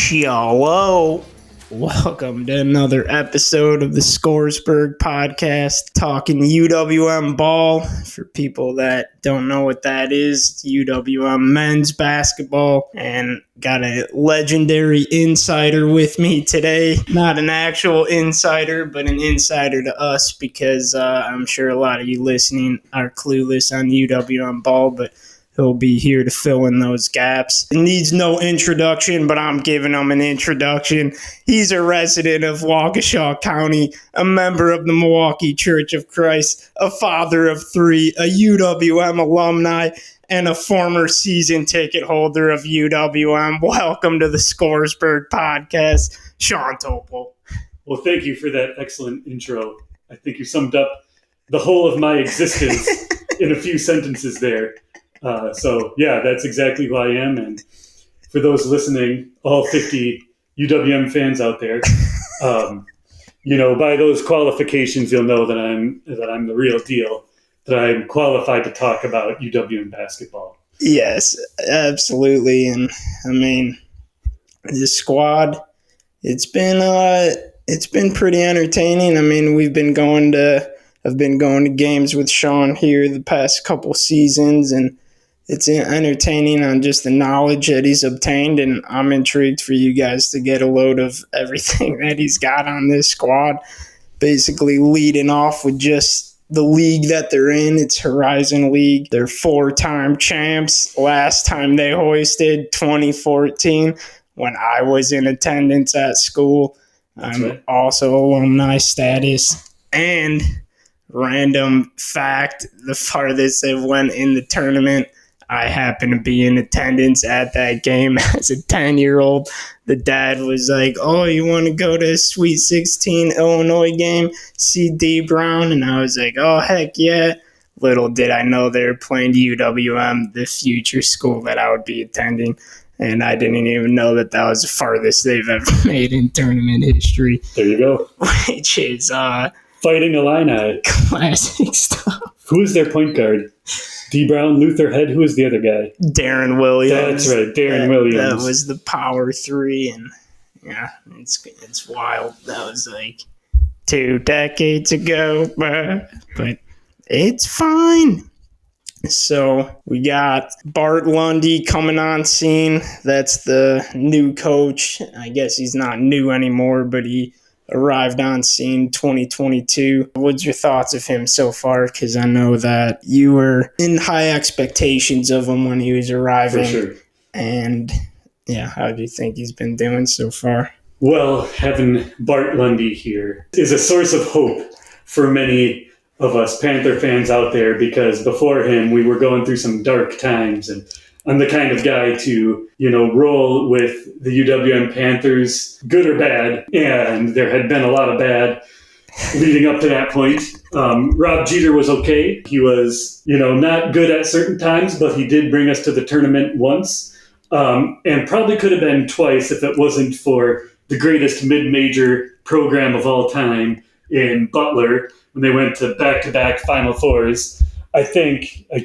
Hello. Welcome to another episode of the Scoresburg podcast, talking UWM ball. For people that don't know what that is, UWM men's basketball, and got a legendary insider with me today. Not an actual insider, but an insider to us because I'm sure a lot of you listening are clueless on UWM ball, but he'll be here to fill in those gaps. It needs no introduction, but I'm giving him an introduction. He's a resident of Waukesha County, a member of the Milwaukee Church of Christ, a father of three, a UWM alumni, and a former season ticket holder of UWM. Welcome to the Scoresburg podcast, Shaun Topel. Well, thank you for that excellent intro. I think you summed up the whole of my existence in a few sentences there. So, that's exactly who I am. And for those listening, all 50 UWM fans out there, by those qualifications, you'll know that I'm the real deal, that I'm qualified to talk about UWM basketball. Yes, absolutely. And I mean, the squad, it's been pretty entertaining. I mean, I've been going to games with Shaun here the past couple seasons, and it's entertaining on just the knowledge that he's obtained, and I'm intrigued for you guys to get a load of everything that he's got on this squad. Basically leading off with just the league that they're in. It's Horizon League. They're 4-time champs. Last time they hoisted, 2014, when I was in attendance at school. I'm also alumni status. And random fact, the farthest they went in the tournament, I happened to be in attendance at that game as a 10-year-old. The dad was like, "Oh, you want to go to a Sweet 16 Illinois game, see D. Brown?" And I was like, "Oh, heck yeah." Little did I know they were playing UWM, the future school that I would be attending. And I didn't even know that was the farthest they've ever made in tournament history. There you go. Which is Fighting Illini. Classic stuff. Who is their point guard? D. Brown, Luther Head. Who is the other guy? Darren Williams. That's right, Darren Williams. That was the power three, and yeah, it's wild. That was like 2 decades ago, but it's fine. So we got Bart Lundy coming on scene. That's the new coach. I guess he's not new anymore, but he arrived on scene 2022. What's your thoughts of him so far? Because I know that you were in high expectations of him when he was arriving. For sure. And yeah, how do you think he's been doing so far? Well, having Bart Lundy here is a source of hope for many of us Panther fans out there, because before him, we were going through some dark times, and I'm the kind of guy to, roll with the UWM Panthers, good or bad, and there had been a lot of bad leading up to that point. Rob Jeter was okay. He was, not good at certain times, but he did bring us to the tournament once, and probably could have been twice if it wasn't for the greatest mid-major program of all time in Butler, when they went to back-to-back Final Fours. I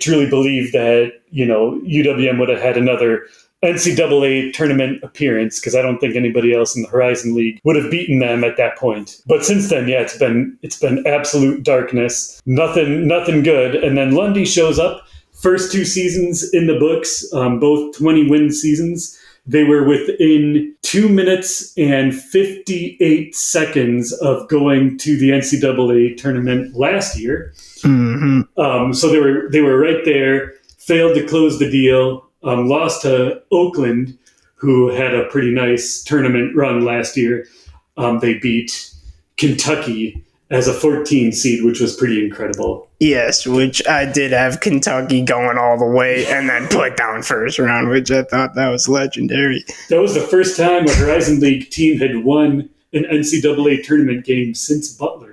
truly believe that, UWM would have had another NCAA tournament appearance, because I don't think anybody else in the Horizon League would have beaten them at that point. But since then, it's been absolute darkness. Nothing good. And then Lundy shows up. First 2 seasons in the books, both 20-win seasons. They were within 2 minutes and 58 seconds of going to the NCAA tournament last year. Mm-hmm. So they were right there. Failed to close the deal. Lost to Oakland, who had a pretty nice tournament run last year. They beat Kentucky as a 14 seed, which was pretty incredible. Yes, which I did have Kentucky going all the way and then put down first round, which I thought that was legendary. That was the first time a Horizon League team had won an NCAA tournament game since Butler.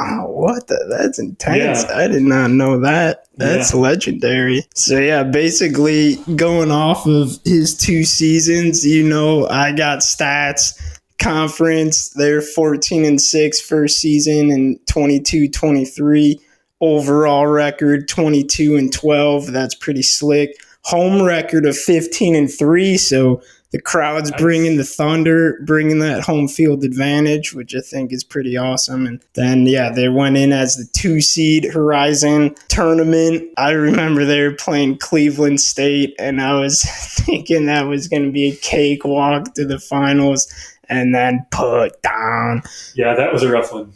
Oh, that's intense. Yeah. I did not know that. That's legendary. So, basically going off of his 2 seasons, I got stats. Conference, they're 14-6 first season and 22-23. Overall record, 22-12. That's pretty slick. Home record of 15-3, so the crowd's bringing the Thunder, bringing that home field advantage, which I think is pretty awesome. And then, they went in as the 2-seed Horizon tournament. I remember they were playing Cleveland State, and I was thinking that was going to be a cakewalk to the finals, and then put down. Yeah, that was a rough one.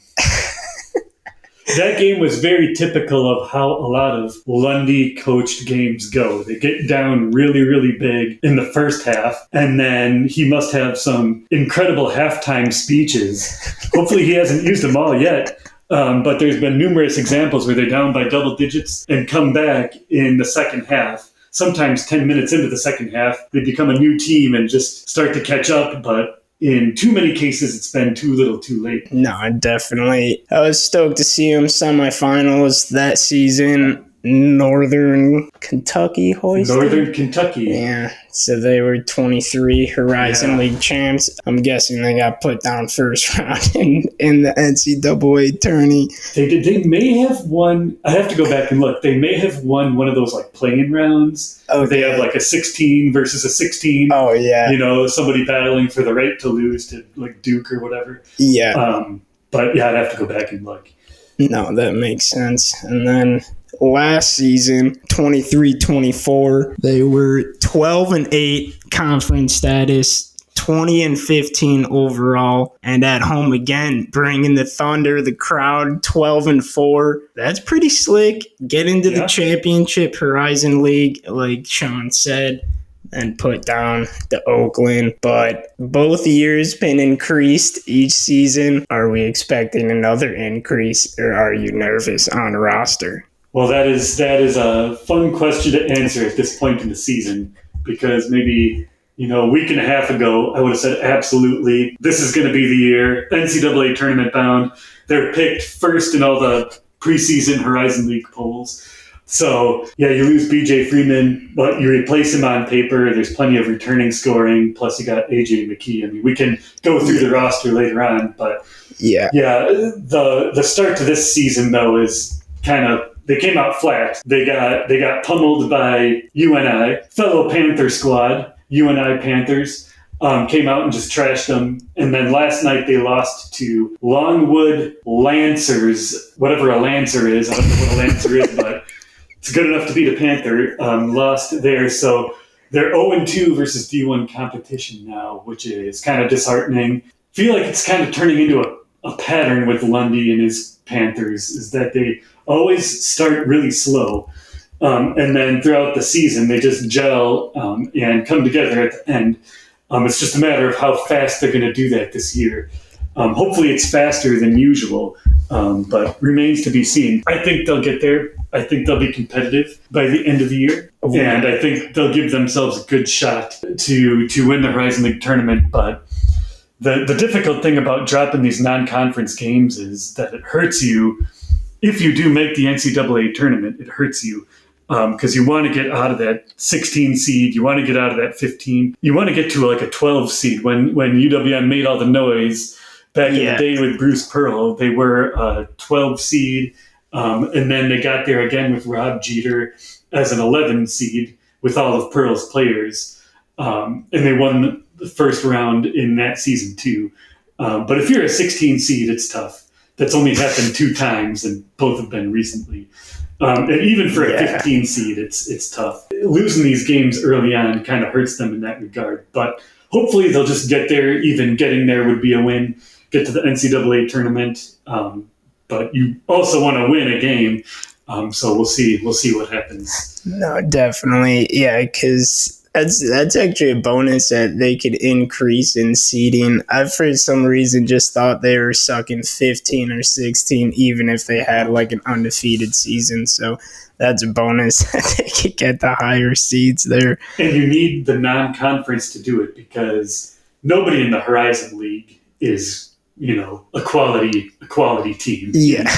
That game was very typical of how a lot of Lundy coached games go. They get down really, really big in the first half, and then he must have some incredible halftime speeches. Hopefully he hasn't used them all yet, but there's been numerous examples where they're down by double digits and come back in the second half. Sometimes 10 minutes into the second half, they become a new team and just start to catch up, but in too many cases, it's been too little too late. No, definitely. I was stoked to see him semifinals that season. Northern Kentucky hoisted. Northern Kentucky. Yeah, so they were 23 Horizon League champs. I'm guessing they got put down first round in the NCAA tourney. They did. They may have won. I have to go back and look. They may have won one of those like play-in rounds. Oh, they have like a 16 versus a 16. Oh yeah. Somebody battling for the right to lose to like Duke or whatever. Yeah. But I'd have to go back and look. No, that makes sense. And then last season, 23-24, they were 12-8 conference status, 20-15 overall, and at home again, bringing the Thunder, the crowd, 12-4. That's pretty slick. Get into the championship Horizon League, like Shaun said, and put down the Oakland. But both years been increased each season. Are we expecting another increase, or are you nervous on roster? Well, that is a fun question to answer at this point in the season, because maybe a week and a half ago I would have said absolutely this is going to be the year. NCAA tournament bound. They're picked first in all the preseason Horizon League polls. So, you lose B.J. Freeman, but you replace him on paper. There's plenty of returning scoring, plus you got A.J. McKee. I mean, we can go through the roster later on, but the start to this season, though, is kind of, they came out flat. They got pummeled by UNI, fellow Panther squad, UNI Panthers. Came out and just trashed them. And then last night they lost to Longwood Lancers, whatever a Lancer is. I don't know what a Lancer is, but it's good enough to beat a Panther. Lost there. So they're 0-2 versus D1 competition now, which is kind of disheartening. Feel like it's kind of turning into a pattern with Lundy and his Panthers, is that they always start really slow. And then throughout the season, they just gel and come together at the end. It's just a matter of how fast they're going to do that this year. Hopefully it's faster than usual, but remains to be seen. I think they'll get there. I think they'll be competitive by the end of the year. And I think they'll give themselves a good shot to win the Horizon League tournament. But the difficult thing about dropping these non-conference games is that it hurts you. If you do make the NCAA tournament, it hurts you. Because you want to get out of that 16 seed, you want to get out of that 15, you want to get to like a 12 seed. When UWM made all the noise back in the day with Bruce Pearl, they were a 12 seed, and then they got there again with Rob Jeter as an 11 seed with all of Pearl's players, and they won the first round in that season too. But if you're a 16 seed, it's tough. That's only happened 2 times, and both have been recently. And even for a 15 seed, it's tough. Losing these games early on kind of hurts them in that regard. But hopefully they'll just get there. Even getting there would be a win. Get to the NCAA tournament. But you also want to win a game. So we'll see. We'll see what happens. No, definitely. Yeah, because that's actually a bonus that they could increase in seeding. I, for some reason, just thought they were sucking 15 or 16, even if they had like an undefeated season. So that's a bonus that they could get the higher seeds there. And you need the non-conference to do it, because nobody in the Horizon League is, a quality team. Yeah.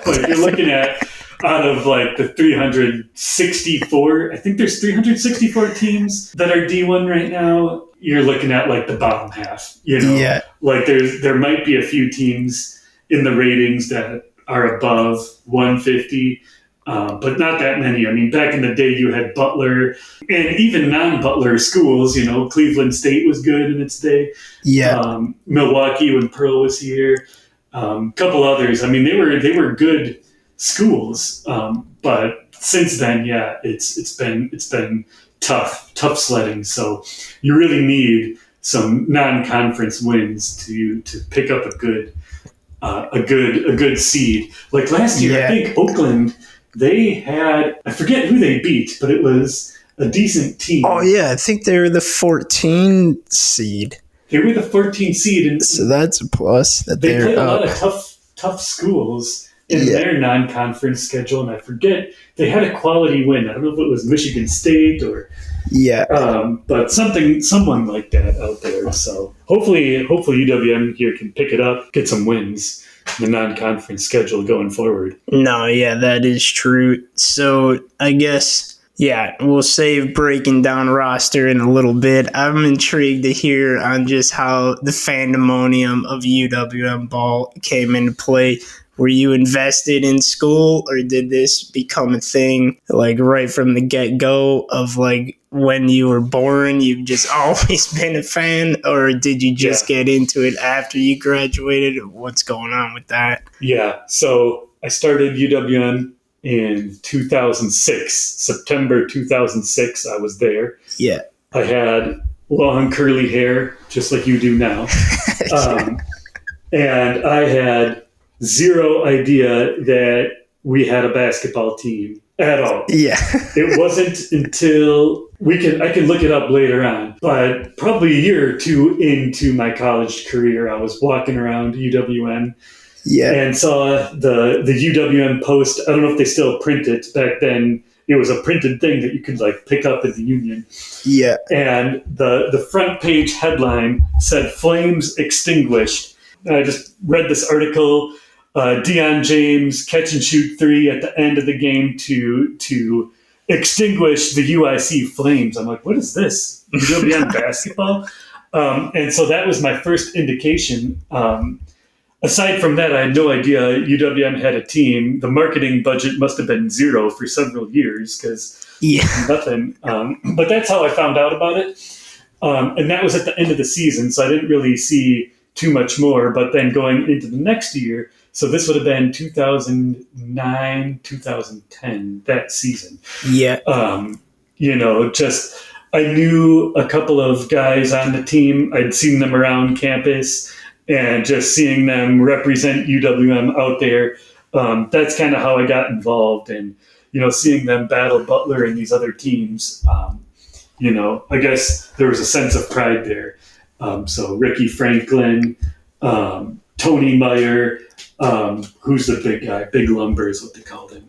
But you're looking at, out of like the 364, I think there's 364 teams that are D1 right now. You're looking at like the bottom half, like there might be a few teams in the ratings that are above 150. but not that many. I mean, back in the day, you had Butler and even non-Butler schools. Cleveland State was good in its day. Yeah. Milwaukee when Pearl was here. Couple others. I mean, they were good schools. But since then, yeah, it's been tough sledding. So you really need some non-conference wins to pick up a good seed. Like last year, I think Oakland, they had, I forget who they beat, but it was a decent team. Oh yeah, I think they were the 14 seed. They were the 14 seed, and so that's a plus. That they played a up. lot of tough schools in their non-conference schedule, and I forget, they had a quality win. I don't know if it was Michigan State or but someone like that out there. So hopefully UWM here can pick it up, get some wins in the non-conference schedule going forward. No, yeah, that is true. So I guess, yeah, we'll save breaking down roster in a little bit. I'm intrigued to hear on just how the fandemonium of UWM ball came into play. Were you invested in school, or did this become a thing like right from the get-go of like when you were born, you've just always been a fan, or did you just get into it after you graduated? What's going on with that? Yeah, so I started UWM in 2006, September 2006, I was there. Yeah. I had long curly hair, just like you do now. And I had zero idea that we had a basketball team at all. Yeah. It wasn't until I can look it up later on, but probably a year or two into my college career, I was walking around UWM and saw the UWM post. I don't know if they still print it. Back then, it was a printed thing that you could like pick up at the Union. Yeah. And the front page headline said "Flames Extinguished." And I just read this article. Deion James catch and shoot three at the end of the game to extinguish the UIC flames. I'm like, what is this? UWM basketball? And so that was my first indication. Aside from that, I had no idea UWM had a team. The marketing budget must have been zero for several years because nothing. But that's how I found out about it. And that was at the end of the season, so I didn't really see too much more. But then going into the next year, so this would have been 2009, 2010, that season. Yeah. Just I knew a couple of guys on the team. I'd seen them around campus, and just seeing them represent UWM out there, that's kind of how I got involved. And, seeing them battle Butler and these other teams, I guess there was a sense of pride there. So Ricky Franklin, Tony Meyer, who's the big guy? Big Lumber is what they called him.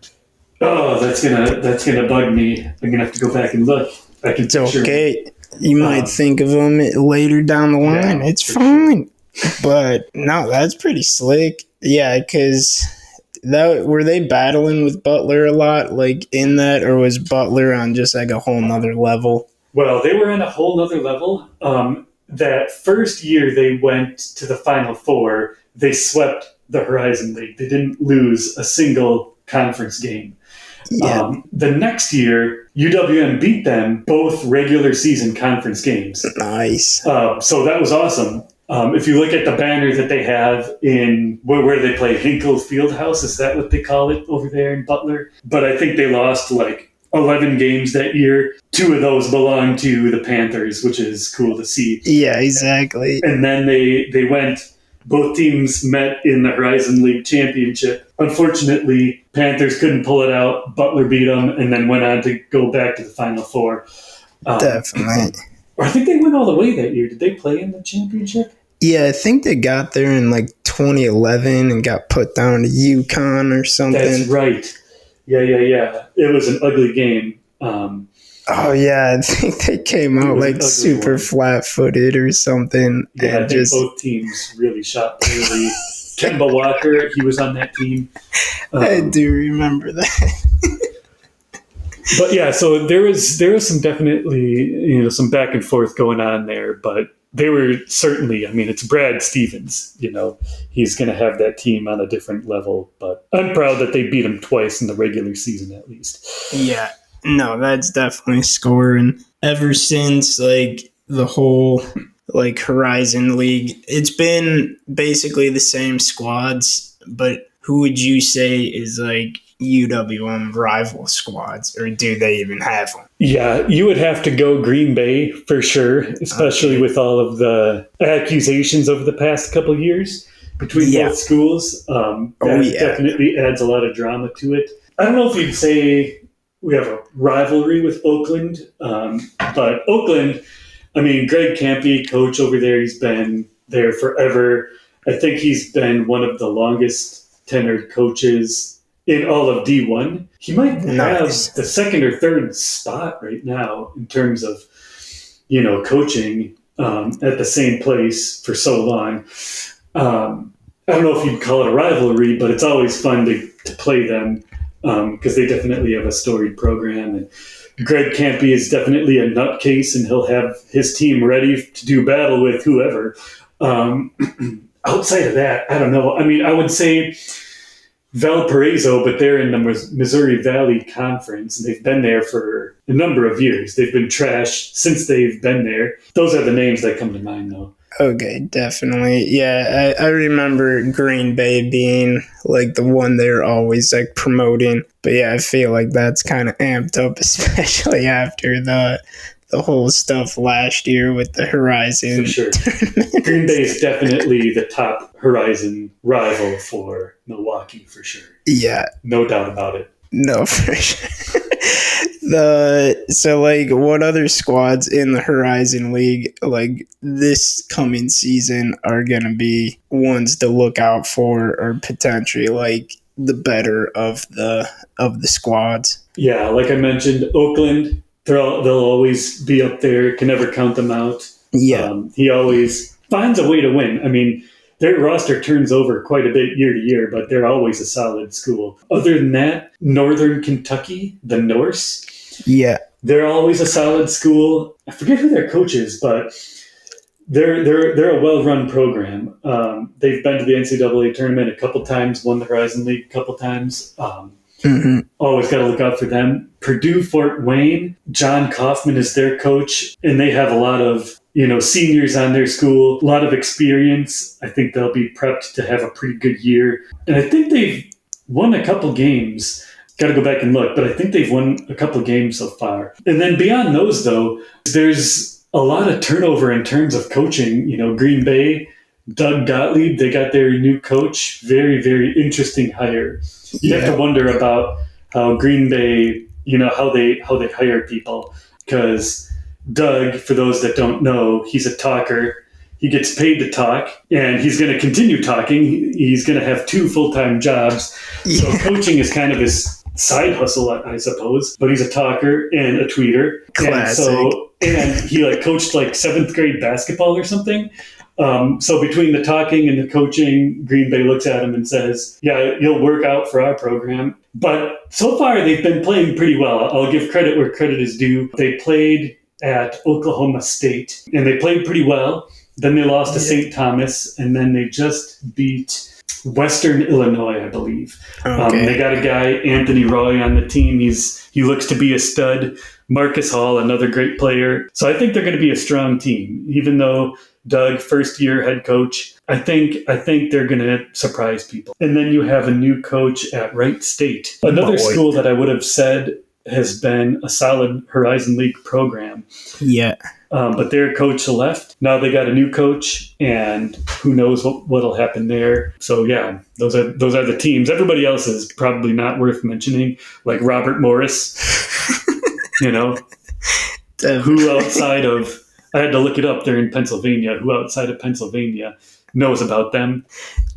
Oh, that's gonna bug me. I'm gonna have to go back and look. It's okay. You might think of them later down the line. Yeah, it's fine. Sure. But no, that's pretty slick. Yeah, because were they battling with Butler a lot, like in that, or was Butler on just like a whole nother level? Well, they were on a whole nother level. That first year they went to the Final Four, they swept the Horizon League. They didn't lose a single conference game. Yeah. The next year, UWM beat them both regular season conference games. Nice. So that was awesome. If you look at the banner that they have in where they play, Hinkle Fieldhouse, is that what they call it over there in Butler? But I think they lost like 11 games that year. 2 of those belonged to the Panthers, which is cool to see. Yeah, exactly. And then they went, both teams met in the Horizon League Championship. Unfortunately, Panthers couldn't pull it out. Butler beat them and then went on to go back to the Final Four. Definitely. Or I think they went all the way that year. Did they play in the championship? Yeah, I think they got there in like 2011 and got put down to UConn or something. That's right. Yeah. It was an ugly game. Oh, yeah, I think they came out like super flat-footed or something. Yeah, I think both teams really shot poorly. Kemba Walker, he was on that team. I do remember that. But yeah, so there was some definitely, some back and forth going on there. But they were certainly, I mean, it's Brad Stevens, he's going to have that team on a different level, but I'm proud that they beat him twice in the regular season at least. Yeah, no, that's definitely scoring. Ever since like the whole like Horizon League, it's been basically the same squads, but who would you say is like UWM rival squads, or do they even have them? Yeah, you would have to go Green Bay for sure, especially with all of the accusations over the past couple of years between both schools. That definitely adds a lot of drama to it. I don't know if you'd say we have a rivalry with Oakland, but Oakland, I mean, Greg Campy, coach over there, he's been there forever. I think he's been one of the longest tenured coaches in all of D1. He might have the second or third spot right now in terms of, coaching at the same place for so long. I don't know if you'd call it a rivalry, but it's always fun to play them because they definitely have a storied program. And Greg Campy is definitely a nutcase, and he'll have his team ready to do battle with whoever. Outside of that, I don't know. I mean, I would say Valparaiso, but they're in the Missouri Valley Conference, and they've been there for a number of years. They've been trashed since they've been there. Those are the names that come to mind, though. Okay, definitely. Yeah, I remember Green Bay being like the one they're always like promoting. But yeah, I feel like that's kind of amped up, especially after the whole stuff last year with the Horizon. For sure. Green Bay is definitely the top Horizon rival for Milwaukee, for sure. Yeah. No doubt about it. No, for sure. So like what other squads in the Horizon League like this coming season are gonna be ones to look out for, or potentially like the better of the squads? Yeah, like I mentioned, Oakland, they'll always be up there. Can never count them out. Yeah, he always finds a way to win. I mean, their roster turns over quite a bit year to year, but they're always a solid school. Other than that, Northern Kentucky, the Norse, yeah, they're always a solid school. I forget who their coach is, but they're a well-run program. They've been to the NCAA tournament a couple times, won the Horizon League a couple times. Always got to look out for them. Purdue Fort Wayne, John Kaufman is their coach, and they have a lot of seniors on their school, a lot of experience. I think they'll be prepped to have a pretty good year. And I think they've won a couple games. Got to go back and look, but I think they've won a couple games so far. And then beyond those, though, there's a lot of turnover in terms of coaching. Green Bay, Doug Gottlieb, they got their new coach. Very, very interesting hire. You have to wonder about how Green Bay, how they hire people, because Doug, for those that don't know, he's a talker. He gets paid to talk, and he's going to continue talking. He's going to have 2 full-time jobs. So coaching is kind of his side hustle, I suppose. But he's a talker and a tweeter. Classic. And he coached 7th grade basketball or something. So between the talking and the coaching, Green Bay looks at him and says, yeah, you'll work out for our program. But so far, they've been playing pretty well. I'll give credit where credit is due. They played at Oklahoma State, and they played pretty well. Then they lost to St. Thomas, and then they just beat Western Illinois, I believe. Okay. They got a guy, Anthony Roy, on the team. He looks to be a stud. Marcus Hall, another great player. So I think they're going to be a strong team, even though Doug, first-year head coach. I think they're going to surprise people. And then you have a new coach at Wright State, another school that I would have said has been a solid Horizon League program. Yeah. But their coach left. Now they got a new coach, and who knows what'll happen there. So yeah, those are the teams. Everybody else is probably not worth mentioning, like Robert Morris. Who outside of, I had to look it up, they're in Pennsylvania. Who outside of Pennsylvania knows about them?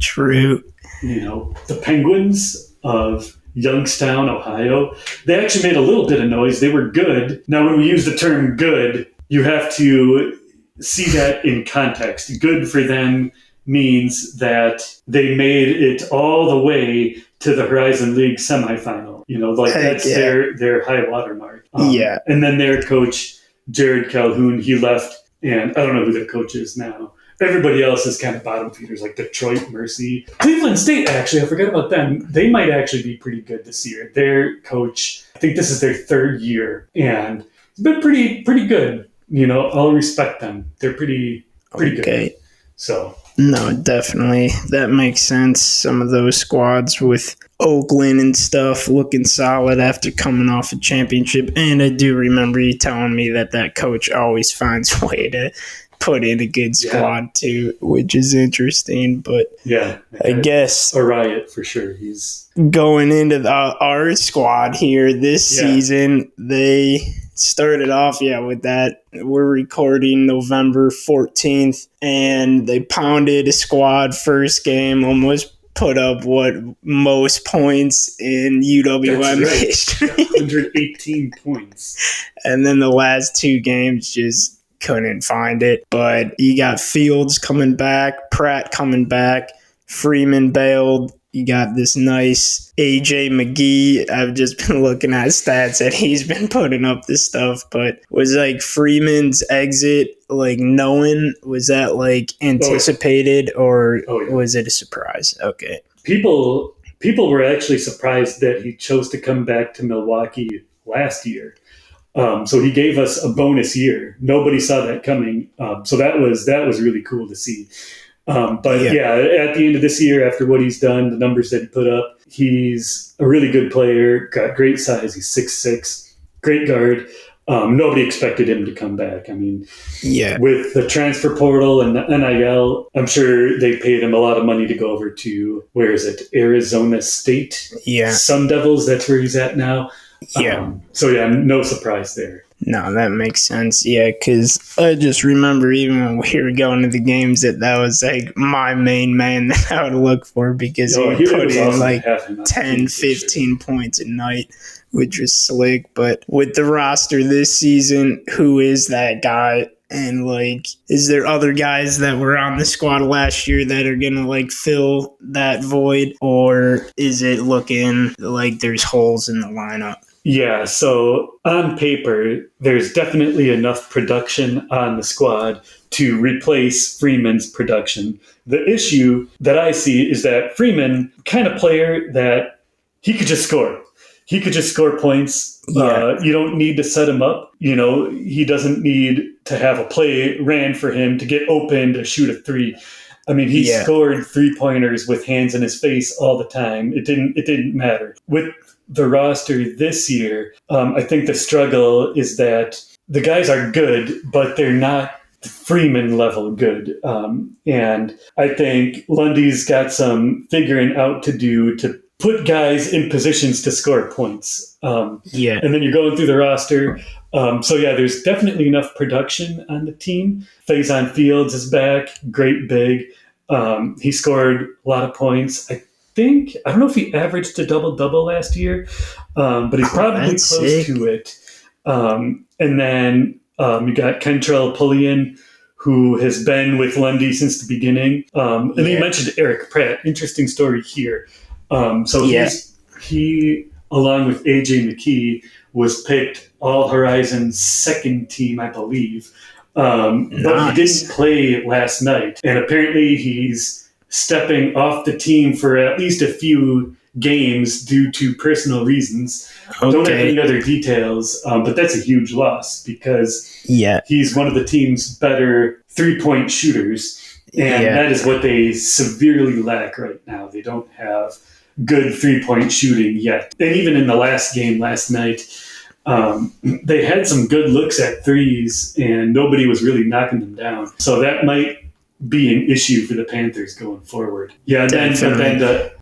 True. The Penguins of Youngstown, Ohio. They actually made a little bit of noise. They were good. Now, when we use the term good, you have to see that in context. Good for them means that they made it all the way to the Horizon League semifinal. That's their high water mark. And then their coach, Jared Calhoun, he left and I don't know who their coach is now. Everybody else is kind of bottom feeders, like Detroit, Mercy. Cleveland State, actually, I forgot about them. They might actually be pretty good this year. Their coach, I think this is their third year, and it's been pretty good. I'll respect them. They're pretty good. So no, definitely. That makes sense. Some of those squads with Oakland and stuff looking solid after coming off a championship. And I do remember you telling me that coach always finds a way to put in a good squad too, which is interesting. But yeah, I guess a riot for sure. He's going into our squad here this season. They started off with that. We're recording November 14th, and they pounded a squad first game, almost put up most points in UWM history. 118 points. And then the last two games just couldn't find it. But you got Fields coming back, Pratt coming back, Freeman bailed. You got this nice AJ McGee. I've just been looking at stats that he's been putting up this stuff, but was Freeman's exit known? Was that anticipated or was it a surprise? Okay. People were actually surprised that he chose to come back to Milwaukee last year. So he gave us a bonus year. Nobody saw that coming. So that was really cool to see. At the end of this year, after what he's done, the numbers that he put up, he's a really good player, got great size. He's 6'6", great guard. Nobody expected him to come back. I mean, with the transfer portal and the NIL, I'm sure they paid him a lot of money to go over to, where is it? Arizona State? Yeah. Sun Devils, that's where he's at now. Yeah. No surprise there. No, that makes sense. Yeah, because I just remember even when we were going to the games that was my main man that I would look for, because he would put in 10, 15 points a night, which was slick. But with the roster this season, who is that guy? And is there other guys that were on the squad last year that are going to fill that void? Or is it looking like there's holes in the lineup? Yeah, so on paper, there's definitely enough production on the squad to replace Freeman's production. The issue that I see is that Freeman, kind of player that he could just score. He could just score points. Yeah. You don't need to set him up. He doesn't need to have a play ran for him to get open to shoot a three. I mean, he scored 3-pointers with hands in his face all the time. It didn't matter. With the roster this year, I think the struggle is that the guys are good, but they're not Freeman level good. And I think Lundy's got some figuring out to do to put guys in positions to score points. And then you're going through the roster. There's definitely enough production on the team. Faison Fields is back, great big. He scored a lot of points. I don't know if he averaged a double-double last year, but he's probably close to it. And then you got Kentrell Pullian, who has been with Lundy since the beginning. And then you mentioned Eric Pratt. Interesting story here. He, along with AJ McGee, was picked All Horizons second team, I believe. But he didn't play last night. And apparently he's stepping off the team for at least a few games due to personal reasons. Okay. Don't have any other details, but that's a huge loss because he's one of the team's better 3-point shooters. And that is what they severely lack right now. They don't have good 3-point shooting yet. And even in the last game last night, they had some good looks at threes and nobody was really knocking them down. So that might be an issue for the Panthers going forward. Yeah, then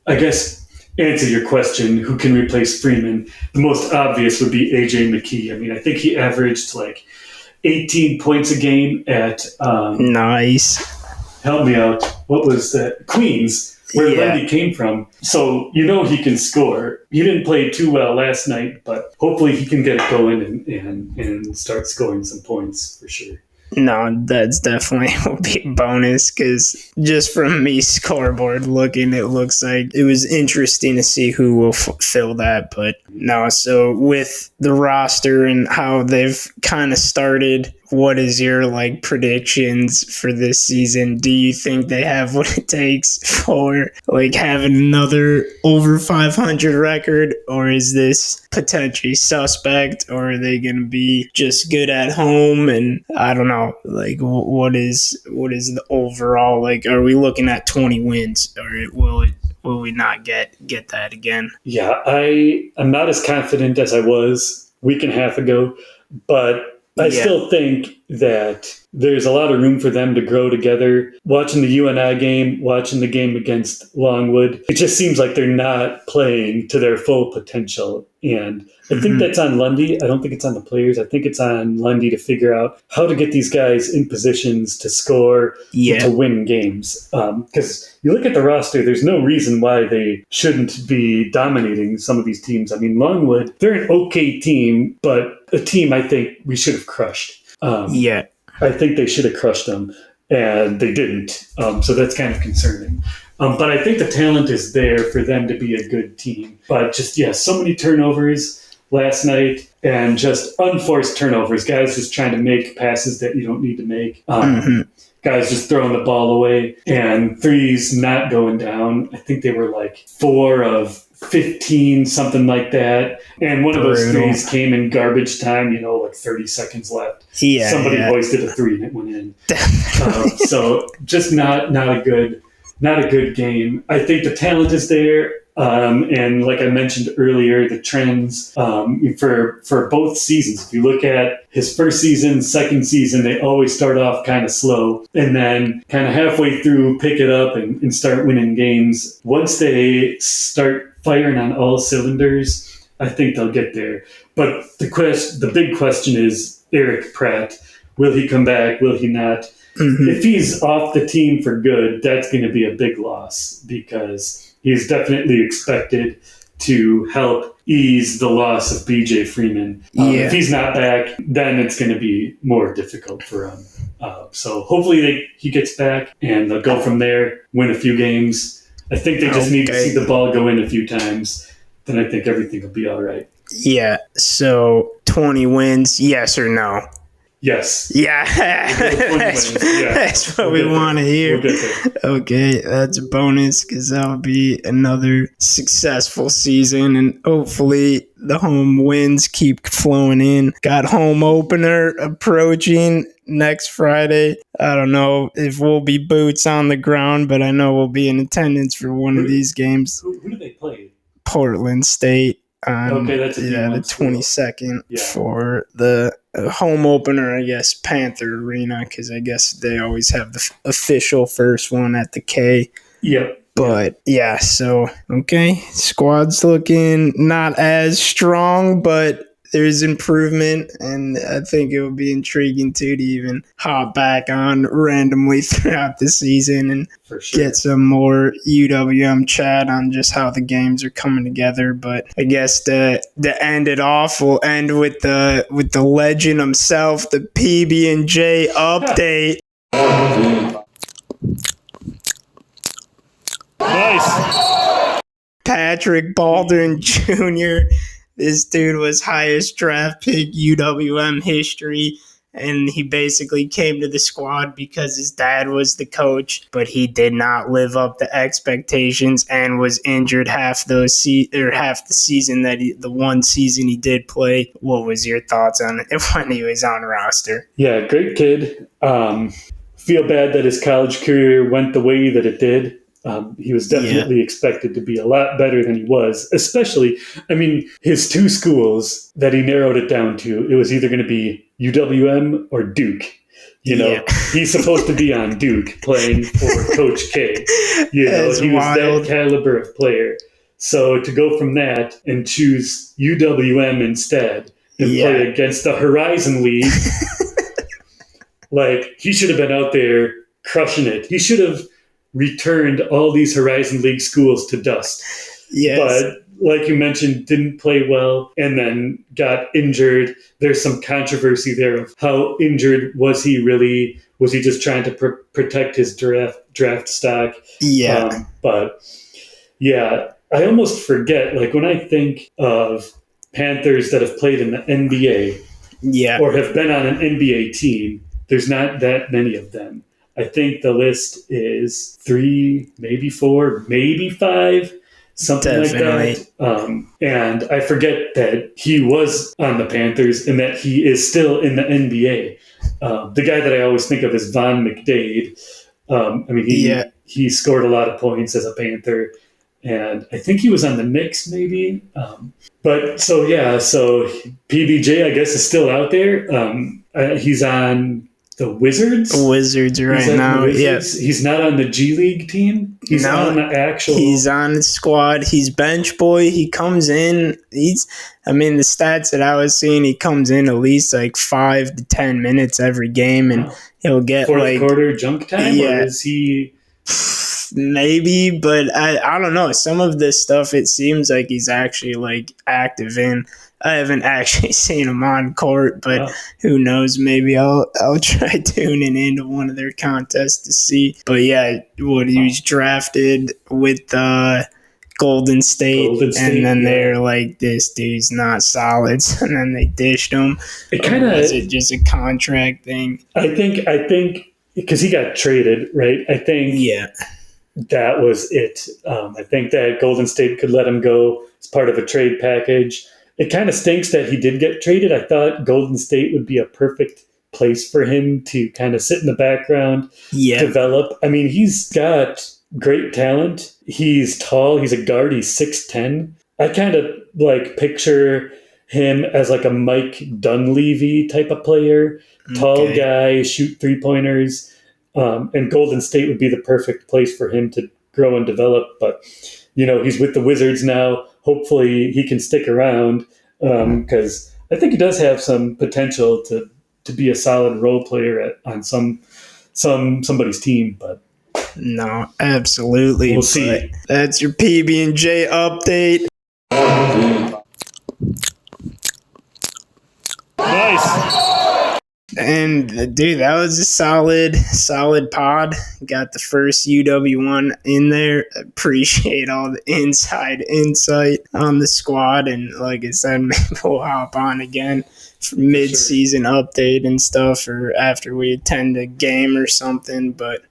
I guess answer your question, who can replace Freeman? The most obvious would be AJ McGee. I mean, I think he averaged 18 points a game at nice. Help me out. What was that? Queens, where Lundy came from. So he can score. He didn't play too well last night, but hopefully he can get it going and start scoring some points for sure. No, that's definitely will be a bonus because just from me scoreboard looking, it looks like it was interesting to see who will fill that. But no, so with the roster and how they've kind of started what is your predictions for this season? Do you think they have what it takes for having another over 500 record, or is this potentially suspect, or are they going to be just good at home? And I don't know, what is the overall, are we looking at 20 wins, or will we not get that again? Yeah, I'm not as confident as I was a week and a half ago, but I still think that there's a lot of room for them to grow together. Watching the UNI game, watching the game against Longwood, it just seems like they're not playing to their full potential. And I think that's on Lundy. I don't think it's on the players. I think it's on Lundy to figure out how to get these guys in positions to score, to win games. Because you look at the roster, there's no reason why they shouldn't be dominating some of these teams. I mean, Longwood, they're an okay team, but a team I think we should have crushed. I think they should have crushed them, and they didn't. So that's kind of concerning. But I think the talent is there for them to be a good team. But just, so many turnovers last night, and just unforced turnovers. Guys just trying to make passes that you don't need to make. Guys just throwing the ball away, and threes not going down. I think they were 4 of 15, something like that. And one of those threes came in garbage time, 30 seconds left. Somebody hoisted a three and it went in. So just not a good game. I think the talent is there. And like I mentioned earlier, the trends for both seasons. If you look at his first season, second season, they always start off kind of slow and then kind of halfway through pick it up and start winning games. Once they start firing on all cylinders, I think they'll get there. But the big question is Eric Pratt. Will he come back? Will he not? If he's off the team for good, that's going to be a big loss because he's definitely expected to help ease the loss of BJ Freeman. If he's not back, then it's going to be more difficult for him. So hopefully he gets back and they'll go from there, win a few games. I think they just need to see the ball go in a few times. Then I think everything will be all right. Yeah. So 20 wins, yes or no? Yes. Yeah. That's what we want to hear. Okay, that's a bonus because that'll be another successful season, and hopefully the home wins keep flowing in. Got home opener approaching next Friday. I don't know if we'll be boots on the ground, but I know we'll be in attendance for one of these games. Who do they play? Portland State. That's the 22nd for the home opener, I guess, Panther Arena, because I guess they always have the official first one at the K. Yep. But, so, squad's looking not as strong, but there's improvement, and I think it would be intriguing, too, to even hop back on randomly throughout the season and get some more UWM chat on just how the games are coming together. But I guess to end it off, we'll end with the legend himself, the PB&J update. Nice. Patrick Baldwin Jr., this dude was highest draft pick UWM history, and he basically came to the squad because his dad was the coach, but he did not live up to expectations and was injured half the season the one season he did play. What was your thoughts on it when he was on roster? Yeah, great kid. Feel bad that his college career went the way that it did. He was definitely expected to be a lot better than he was, especially, his two schools that he narrowed it down to, it was either going to be UWM or Duke. He's supposed to be on Duke playing for Coach K. He was that caliber of player. So to go from that and choose UWM instead and play against the Horizon League, he should have been out there crushing it. He should have returned all these Horizon League schools to dust. Yes. But like you mentioned, didn't play well and then got injured. There's some controversy there of how injured was he really? Was he just trying to protect his draft stock? Yeah. I almost forget, when I think of Panthers that have played in the NBA, Yeah. or have been on an NBA team, there's not that many of them. I think the list is 3, maybe 4, maybe 5, something Definitely. like that. And I forget that he was on the Panthers and that he is still in the NBA. The guy that I always think of is Von McDade. Yeah. He scored a lot of points as a Panther, and I think he was on the Knicks maybe. So PBJ, I guess, is still out there. He's on the Wizards. Wizards right now. Yeah. He's not on the G League team. He's on the actual. He's on the squad. He's bench boy. He comes in. The stats that I was seeing, he comes in at least like 5 to 10 minutes every game, and he'll get fourth quarter junk time. Yeah. Or is he? Maybe, but I don't know. Some of this stuff, it seems like he's actually like active in. I haven't actually seen him on court, but who knows? Maybe I'll try tuning into one of their contests to see. But yeah, he was drafted with Golden State, and then they're like, this dude's not solid, and then they dished him. Is it just a contract thing? I think because he got traded, right? I think that was it. I think that Golden State could let him go as part of a trade package. It kind of stinks that he did get traded. I thought Golden State would be a perfect place for him to kind of sit in the background, develop. I mean, he's got great talent. He's tall. He's a guard. He's 6'10". I kind of like picture him as like a Mike Dunleavy type of player. Tall guy, shoot 3-pointers. And Golden State would be the perfect place for him to grow and develop. But, he's with the Wizards now. Hopefully he can stick around because I think he does have some potential to be a solid role player on somebody's team. But no, absolutely. We'll see. That's your PB&J update. Nice. And dude, that was a solid pod. Got the first UW1 in there. Appreciate all the inside insight on the squad. And like I said, maybe we'll hop on again for mid-season update and stuff, or after we attend a game or something. But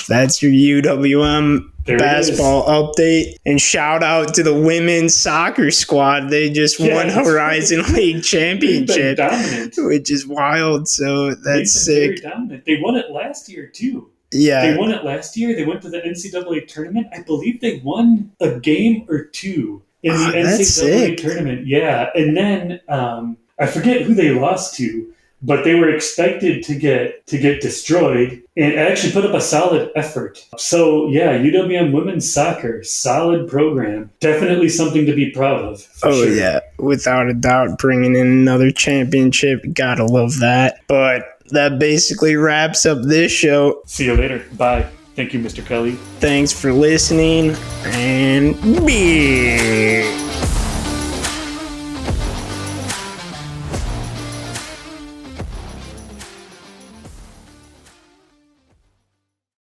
that's your UWM basketball update. And shout out to the women's soccer squad. They just won Horizon League Championship, which is wild. So that's sick. Very dominant. They won it last year too. Yeah. They won it last year. They went to the NCAA tournament. I believe they won a game or two in the NCAA tournament. Yeah. And then I forget who they lost to, but they were expected to get destroyed and actually put up a solid effort. So yeah, UWM women's soccer, solid program. Definitely something to be proud of. Oh sure. Yeah, without a doubt, bringing in another championship. Gotta love that. But that basically wraps up this show. See you later. Bye. Thank you, Mr. Kelly. Thanks for listening, and beer.